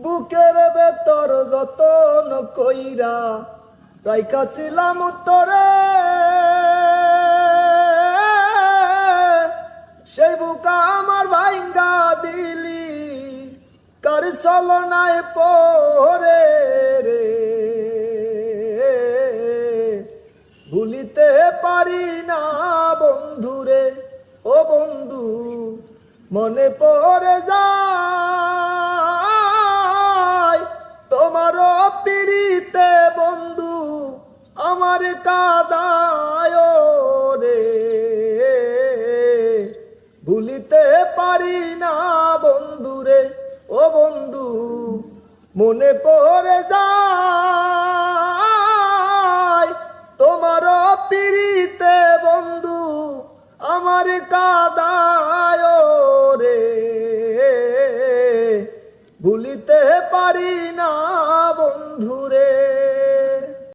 বুকের ভেতর যতন কইরা রাইখাছিলাম তোরে, সেই বুকা আমার ভাইঙ্গা দিলি কার চলনায় পরে রে। ভুলিতে পারি না বন্ধুরে, ও বন্ধু মনে পড়ে যায় তোমার পিড়িতে বন্ধু আমার কাদায় রে। ভুলিতে পারি না বন্ধুরে, ও বন্ধু মনে পড়ে যায় তোমার পিড়িতে বন্ধু আমার কাদায় রে। ভুলিতে পারি না বন্ধুরে।